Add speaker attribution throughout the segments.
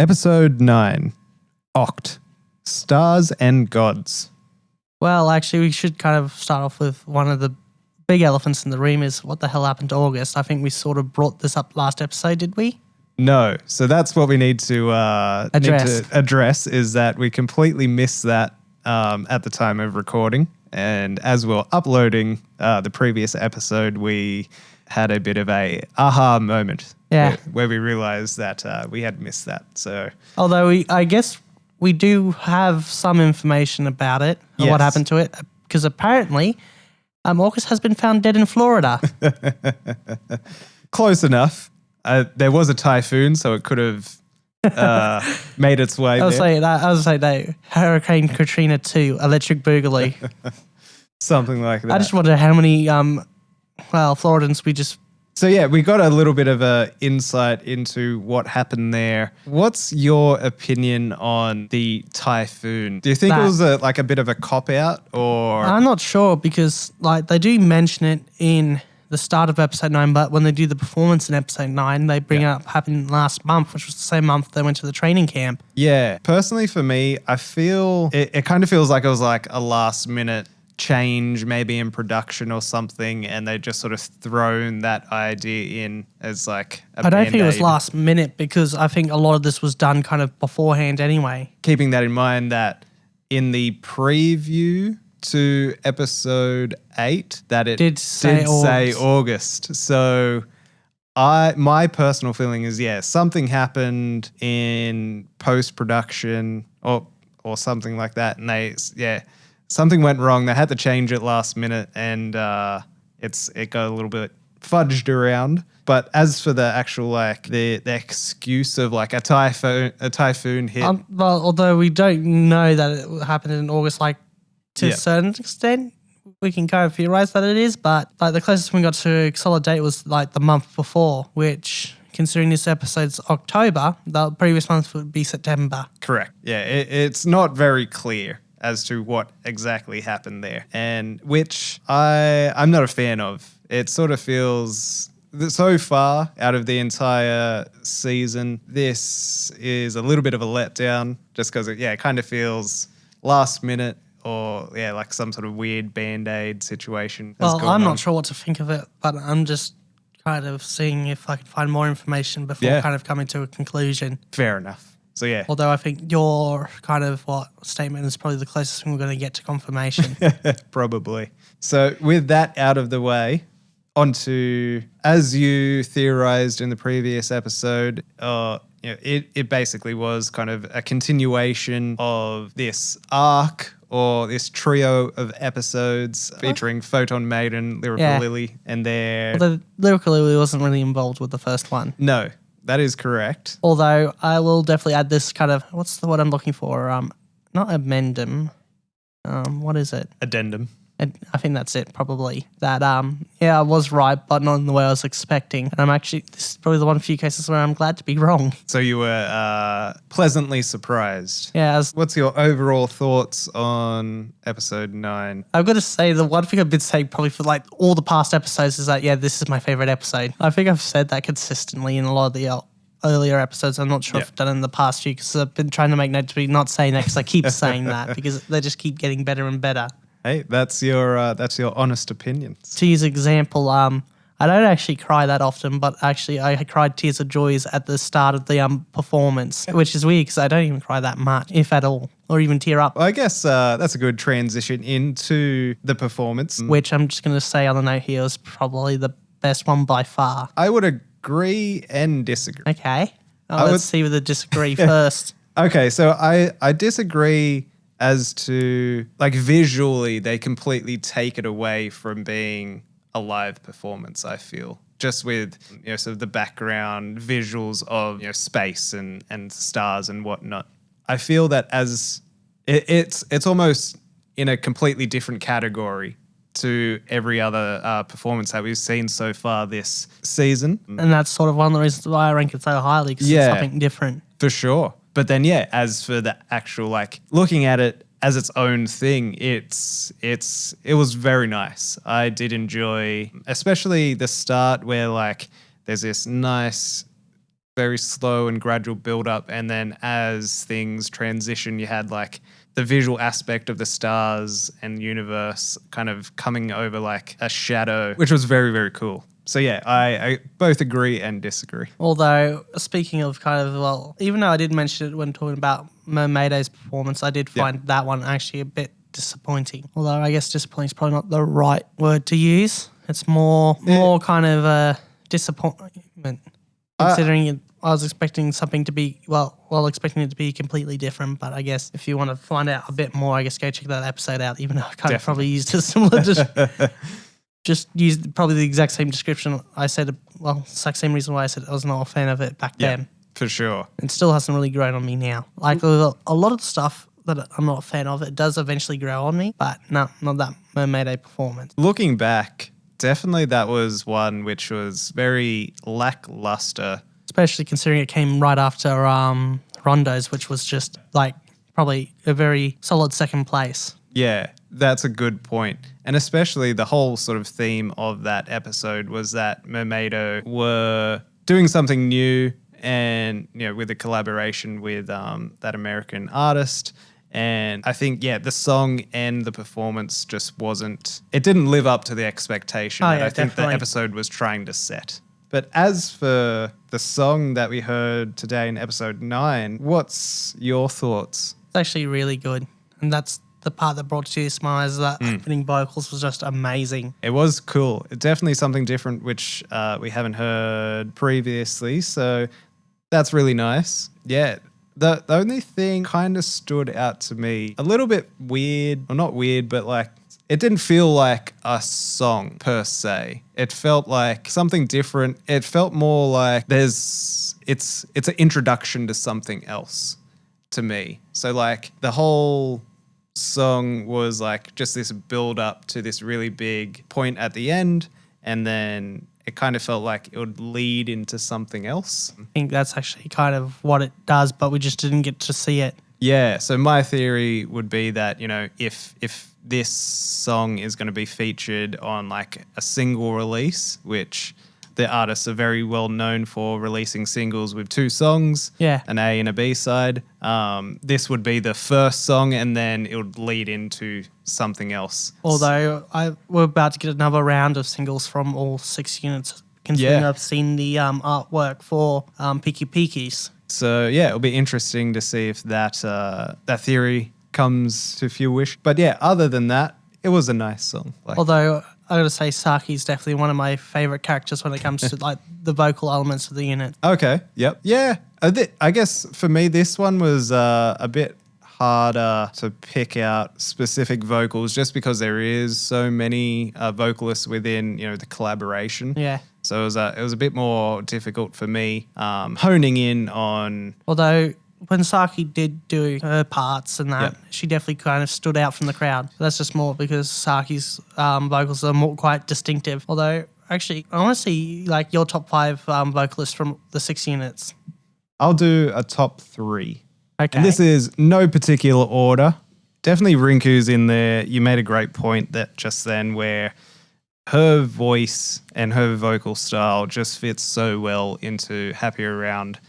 Speaker 1: Episode 9, Oct, Stars and Gods.
Speaker 2: Well, actually, we should kind of start off with one of the big elephants in the room is what the hell happened to August. I think we sort of brought this up last episode, did we?
Speaker 1: No, so that's what we need to address is that we completely missed that at the time of recording. And as we were uploading the previous episode, we had a bit of a aha moment where we realized that we had missed that. So,
Speaker 2: although I guess we do have some information about it, and what happened to it, because apparently August has been found dead in Florida.
Speaker 1: Close enough. There was a typhoon, so it could have made its way there.
Speaker 2: I was saying that Hurricane Katrina 2, Electric Boogaloo.
Speaker 1: Something like that.
Speaker 2: I just wonder how many Floridans we just...
Speaker 1: So yeah, we got a little bit of a insight into what happened there. What's your opinion on the typhoon? Do you think it was a bit of a cop-out, or...?
Speaker 2: I'm not sure, because they do mention it in the start of episode 9, but when they do the performance in episode 9, they bring up happened last month, which was the same month they went to the training camp.
Speaker 1: Yeah. Personally, for me, I feel... It kind of feels like it was like a last-minute change maybe in production or something, and they just sort of thrown that idea in as like a
Speaker 2: I don't think it was last minute, because I think a lot of this was done kind of beforehand anyway.
Speaker 1: Keeping that in mind that in the preview to episode 8 that it did say August. So my personal feeling is something happened in post-production or something like that, and something went wrong. They had to change it last minute, and it got a little bit fudged around. But as for the actual the excuse of a typhoon hit,
Speaker 2: although we don't know that it happened in August, to a certain extent, we can kind of theorize that it is. But the closest we got to a solid date was the month before, which, considering this episode's October, the previous month would be September.
Speaker 1: Correct. Yeah, it's not very clear as to what exactly happened there, and which I'm not a fan of. It sort of feels, so far out of the entire season, this is a little bit of a letdown, just because it kind of feels last minute, or some sort of weird Band-Aid situation.
Speaker 2: Well, I'm not sure what to think of it, but I'm just kind of seeing if I can find more information before kind of coming to a conclusion.
Speaker 1: Fair enough. So yeah.
Speaker 2: Although I think your kind of statement is probably the closest thing we're going to get to confirmation.
Speaker 1: Probably. So with that out of the way, onto, as you theorized in the previous episode, it basically was kind of a continuation of this arc, or this trio of episodes featuring Photon Maiden, Lyrical Lily, and their...
Speaker 2: Although Lyrical Lily wasn't really involved with the first one.
Speaker 1: No. That is correct.
Speaker 2: Although I will definitely add this kind of, what's the word I'm looking for? Not amendum. What is it?
Speaker 1: Addendum.
Speaker 2: I think that's it, probably. That, I was right, but not in the way I was expecting. And this is probably the one few cases where I'm glad to be wrong.
Speaker 1: So you were pleasantly surprised.
Speaker 2: Yeah.
Speaker 1: What's your overall thoughts on episode 9?
Speaker 2: I've got to say, the one thing I've been saying probably for all the past episodes is that, this is my favorite episode. I think I've said that consistently in a lot of the earlier episodes. I'm not sure if I've done it in the past few, because I've been trying to make notes to be not saying that, because I keep saying that, because they just keep getting better and better.
Speaker 1: Hey, that's your honest opinion.
Speaker 2: To use example, I don't actually cry that often, but actually I cried tears of joy at the start of the performance, which is weird because I don't even cry that much, if at all, or even tear up.
Speaker 1: Well, I guess that's a good transition into the performance.
Speaker 2: Which I'm just going to say on the note here is probably the best one by far.
Speaker 1: I would agree and disagree.
Speaker 2: Okay. Let's see with the disagree first.
Speaker 1: Okay, so I disagree as to, visually, they completely take it away from being a live performance, I feel. Just with, sort of the background visuals of, space and stars and whatnot. I feel that as it's almost in a completely different category to every other performance that we've seen so far this season.
Speaker 2: And that's sort of one of the reasons why I rank it so highly, because it's something different.
Speaker 1: For sure. But then, as for the actual, looking at it as its own thing, it was very nice. I did enjoy, especially the start where, there's this nice very slow and gradual build up, and then as things transition, you had like the visual aspect of the stars and universe kind of coming over like a shadow, which was very, very cool. So yeah, I both agree and disagree.
Speaker 2: Although, speaking of kind of, well, even though I did mention it when talking about Mermaid's performance, I did find that one actually a bit disappointing. Although I guess disappointing is probably not the right word to use. It's more kind of a disappointment, considering I was expecting something to be, expecting it to be completely different. But I guess if you want to find out a bit more, I guess go check that episode out, even though I kind of probably used a similar just used probably the exact same description I said, exact same reason why I said I was not a fan of it back then.
Speaker 1: For sure.
Speaker 2: It still hasn't really grown on me now. Like a lot of the stuff that I'm not a fan of, it does eventually grow on me, but no, not that Mermaid performance.
Speaker 1: Looking back, definitely that was one which was very lackluster.
Speaker 2: Especially considering it came right after Rondo's, which was just like probably a very solid second place.
Speaker 1: Yeah, that's a good point. And especially the whole sort of theme of that episode was that Mermaido were doing something new and, with a collaboration with that American artist. And I think, the song and the performance just it didn't live up to the expectation that I think the episode was trying to set. But as for the song that we heard today in episode 9, what's your thoughts?
Speaker 2: It's actually really good. And that's the part that brought tears to my eyes. That opening vocals was just amazing.
Speaker 1: It was cool. Definitely something different, which we haven't heard previously. So that's really nice. Yeah. The only thing kind of stood out to me, a little bit weird, or not weird, but like it didn't feel like a song per se. It felt like something different. It felt more like it's an introduction to something else to me. So like the whole song was like just this build up to this really big point at the end, and then it kind of felt like it would lead into something else.
Speaker 2: I think that's actually kind of what it does, but we just didn't get to see it.
Speaker 1: Yeah, so my theory would be that, if this song is going to be featured on like a single release, which the artists are very well known for releasing singles with 2 songs, an A and a B side. This would be the first song, and then it would lead into something else.
Speaker 2: Although we're about to get another round of singles from all 6 units, considering I've seen the artwork for Peaky Peakies.
Speaker 1: So it'll be interesting to see if that theory comes to fruition. But other than that, it was a nice song.
Speaker 2: Although I gotta say, Saki is definitely one of my favorite characters when it comes to like the vocal elements of the unit.
Speaker 1: Okay. Yep. Yeah. I guess for me, this one was a bit harder to pick out specific vocals, just because there is so many vocalists within the collaboration.
Speaker 2: Yeah.
Speaker 1: So it was a bit more difficult for me honing in on.
Speaker 2: Although when Saki did do her parts and that, she definitely kind of stood out from the crowd. That's just more because Saki's vocals are quite distinctive. Although, actually, I want to see like your top 5 vocalists from the 6 units.
Speaker 1: I'll do a top 3.
Speaker 2: Okay.
Speaker 1: And this is no particular order. Definitely Rinku's in there. You made a great point that just then where her voice and her vocal style just fits so well into Happy Around,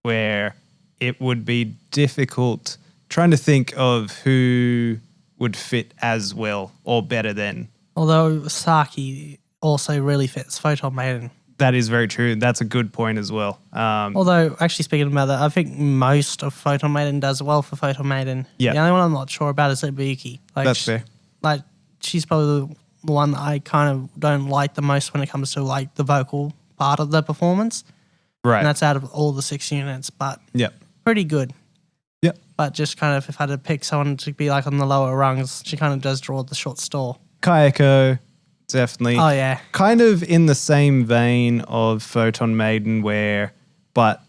Speaker 1: where it would be difficult trying to think of who would fit as well or better than.
Speaker 2: Although Saki also really fits Photon Maiden.
Speaker 1: That is very true. That's a good point as well.
Speaker 2: Although, actually speaking about that, I think most of Photon Maiden does well for Photon Maiden.
Speaker 1: Yeah.
Speaker 2: The only one I'm not sure about is Ibuki.
Speaker 1: That's fair.
Speaker 2: Like, she's probably the one that I kind of don't like the most when it comes to like the vocal part of the performance.
Speaker 1: Right.
Speaker 2: And that's out of all the 6 units, but pretty good.
Speaker 1: Yep.
Speaker 2: But just kind of if I had to pick someone to be like on the lower rungs, she kind of does draw the short straw.
Speaker 1: Kayako, definitely.
Speaker 2: Oh, yeah.
Speaker 1: Kind of in the same vein of Photon Maiden but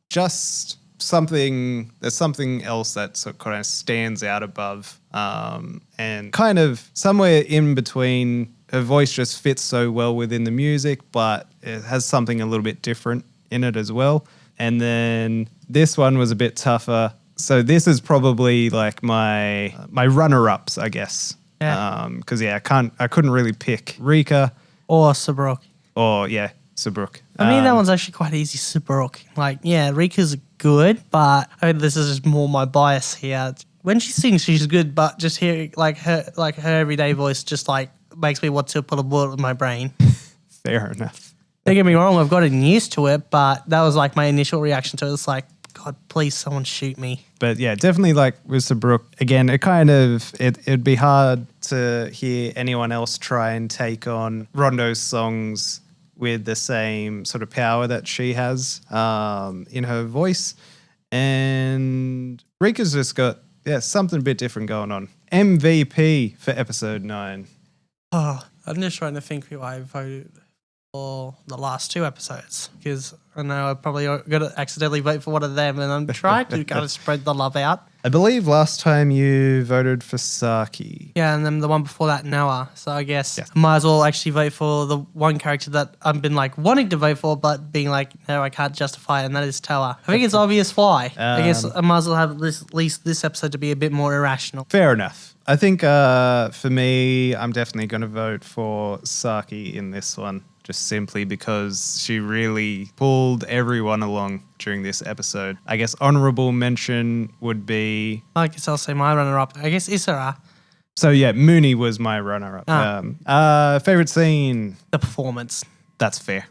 Speaker 1: just there's something else that sort of kind of stands out above, and kind of somewhere in between. Her voice just fits so well within the music, but it has something a little bit different in it as well. And then this one was a bit tougher. So this is probably like my runner-ups, I guess.
Speaker 2: Yeah.
Speaker 1: Because I couldn't really pick Rika
Speaker 2: or Sabrok.
Speaker 1: Or Sabrok.
Speaker 2: I mean, that one's actually quite easy, Sabrok. Like, yeah, Rika's good, but I mean, this is just more my bias here. When she sings, she's good, but just hearing her everyday voice just like makes me want to put a bullet in my brain.
Speaker 1: Fair enough.
Speaker 2: Don't get me wrong, I've gotten used to it, but that was like my initial reaction to it. It's like, God, please, someone shoot me.
Speaker 1: But yeah, definitely like with Sabrok, again, it'd be hard to hear anyone else try and take on Rondo's songs with the same sort of power that she has in her voice. And Rika's just got, something a bit different going on. MVP for episode 9.
Speaker 2: Oh, I'm just trying to think who I voted for the last 2 episodes, because I know I probably going to accidentally vote for one of them, and I'm trying to kind of spread the love out.
Speaker 1: I believe last time you voted for SAKI.
Speaker 2: Yeah, and then the one before that, Noah. So I guess I might as well actually vote for the one character that I've been like wanting to vote for, but being like, no, I can't justify it, and that is Toa. I think it's obvious why. I guess I might as well have at least this episode to be a bit more irrational.
Speaker 1: Fair enough. I think for me, I'm definitely going to vote for SAKI in this one, just simply because she really pulled everyone along during this episode. I guess honorable mention would be...
Speaker 2: I guess I'll say my runner-up. I guess Isara.
Speaker 1: So yeah, Mooney was my runner-up. Favorite scene?
Speaker 2: The performance.
Speaker 1: That's fair.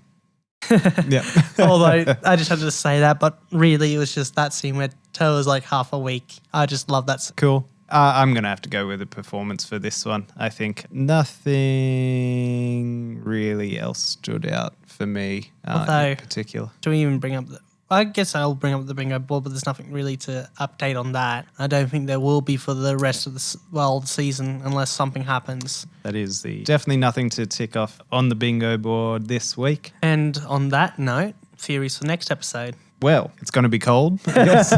Speaker 2: Yeah. Although I just had to say that, but really it was just that scene where Toe was like half awake. I just love that scene.
Speaker 1: Cool. I'm going to have to go with the performance for this one. I think nothing really else stood out for me in particular.
Speaker 2: Do we even bring up I guess I'll bring up the bingo board, but there's nothing really to update on that. I don't think there will be for the rest of the season unless something happens.
Speaker 1: That is definitely nothing to tick off on the bingo board this week.
Speaker 2: And on that note, theories for next episode.
Speaker 1: Well, it's going to be cold, I guess.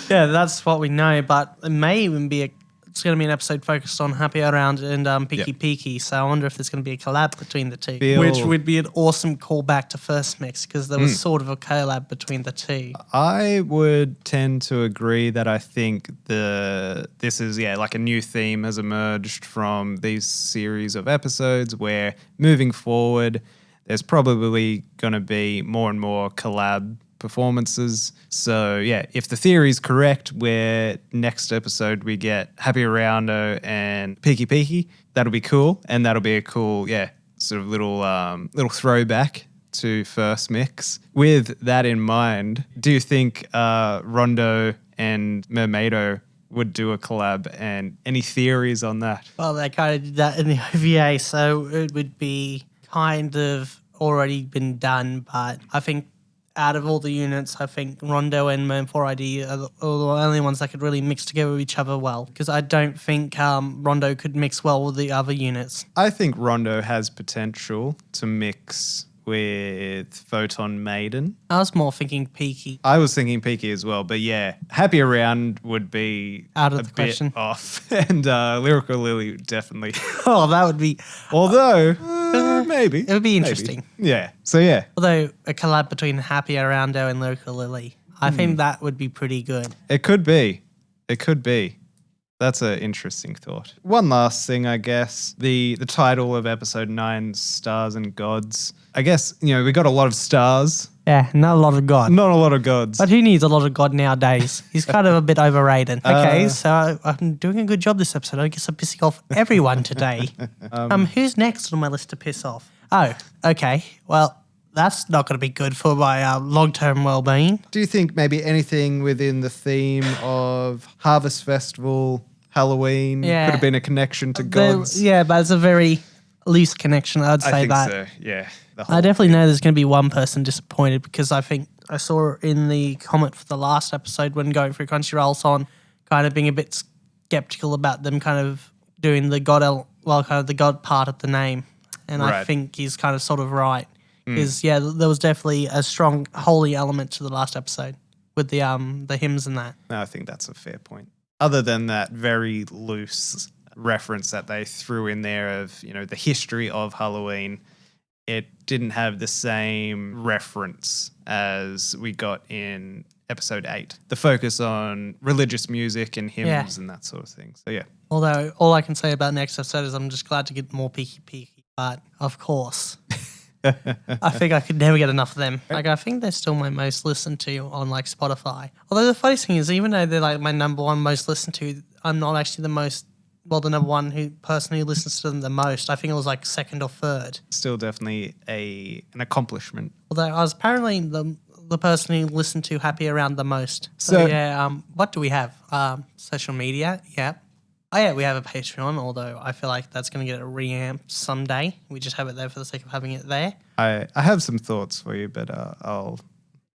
Speaker 2: Yeah, that's what we know, but it may even be it's going to be an episode focused on Happy Around and Peaky Peaky, so I wonder if there's going to be a collab between the two, which would be an awesome callback to First Mix, because there was sort of a collab between the two.
Speaker 1: I would tend to agree that I think this is like a new theme has emerged from these series of episodes where moving forward there's probably going to be more and more collab performances. So yeah, if the theory is correct, where next episode we get Happy Aroundo and Peaky Peaky, that'll be cool, and that'll be a cool sort of little throwback to First Mix. With that in mind, do you think Rondo and Mermaido would do a collab, and any theories on that?
Speaker 2: Well, they kind of did that in the OVA, so it would be kind of already been done, but I think out of all the units, I think Rondo and Merm4ID are the only ones that could really mix together with each other well, because I don't think Rondo could mix well with the other units.
Speaker 1: I think Rondo has potential to mix with Photon Maiden.
Speaker 2: I was more thinking Peaky.
Speaker 1: I was thinking Peaky as well, but yeah, Happy Around would be
Speaker 2: out of the question.
Speaker 1: Off, and Lyrical Lily definitely.
Speaker 2: Oh, that would be.
Speaker 1: Although maybe
Speaker 2: it would be interesting.
Speaker 1: Maybe. Yeah. So yeah.
Speaker 2: Although a collab between Happy Aroundo and Lyrical Lily, I think that would be pretty good.
Speaker 1: It could be. It could be. That's an interesting thought. One last thing, I guess. The title of episode 9, Stars and Gods. I guess, we got a lot of stars.
Speaker 2: Yeah, not a lot of God.
Speaker 1: Not a lot of gods.
Speaker 2: But who needs a lot of God nowadays? He's kind of a bit overrated. Okay, so I'm doing a good job this episode. I guess I'm pissing off everyone today. Who's next on my list to piss off? Oh, okay. Well, that's not going to be good for my long-term well-being.
Speaker 1: Do you think maybe anything within the theme of Harvest Festival, Halloween, could have been a connection to gods?
Speaker 2: Yeah, but it's a very loose connection, I'd say. I think
Speaker 1: so, yeah.
Speaker 2: I definitely know there's going to be one person disappointed, because I think I saw in the comment for the last episode when going through Crunchyroll on kind of being a bit skeptical about them kind of doing the God, kind of the God part of the name. And I think he's kind of sort of right. Because, there was definitely a strong holy element to the last episode with the hymns and that.
Speaker 1: No, I think that's a fair point. Other than that very loose reference that they threw in there of, the history of Halloween, it didn't have the same reference as we got in episode 8. The focus on religious music and hymns and that sort of thing. So, yeah.
Speaker 2: Although all I can say about next episode is I'm just glad to get more Peaky Peaky. But, of course, I think I could never get enough of them. Like, I think they're still my most listened to on like Spotify. Although the funny thing is, even though they're like my number one most listened to, I'm not actually the number one person who listens to them the most. I think it was like second or third.
Speaker 1: Still definitely an accomplishment.
Speaker 2: Although I was apparently the person who listened to Happy Around the most. So yeah, what do we have? Social media, yeah. Oh yeah, we have a Patreon, although I feel like that's going to get reamped someday. We just have it there for the sake of having it there.
Speaker 1: I have some thoughts for you, but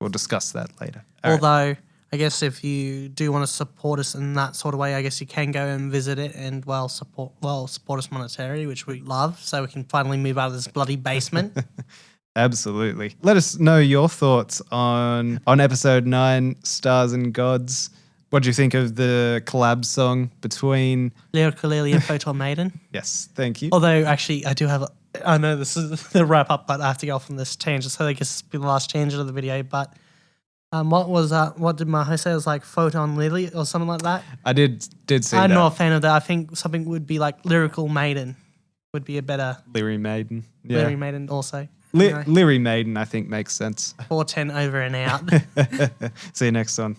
Speaker 1: we'll discuss that later.
Speaker 2: Although, I guess if you do want to support us in that sort of way, I guess you can go and visit it and support us monetarily, which we love, so we can finally move out of this bloody basement.
Speaker 1: Absolutely. Let us know your thoughts on episode 9, Stars and Gods. What do you think of the collab song between
Speaker 2: Lyrical Lily and Photon Maiden?
Speaker 1: Yes, thank you.
Speaker 2: Although, actually, I know this is the wrap up, but I have to go off on this tangent, so I guess it's been the last tangent of the video. But what did Maho say? It was like Photon Lily or something like that?
Speaker 1: I did see that.
Speaker 2: I'm not a fan of that. I think something would be like Lyrical Maiden would be a better.
Speaker 1: Lyri Maiden. Yeah.
Speaker 2: Lyri Maiden also.
Speaker 1: Lyri Maiden, I think, makes sense.
Speaker 2: 410 over and out.
Speaker 1: See you next one.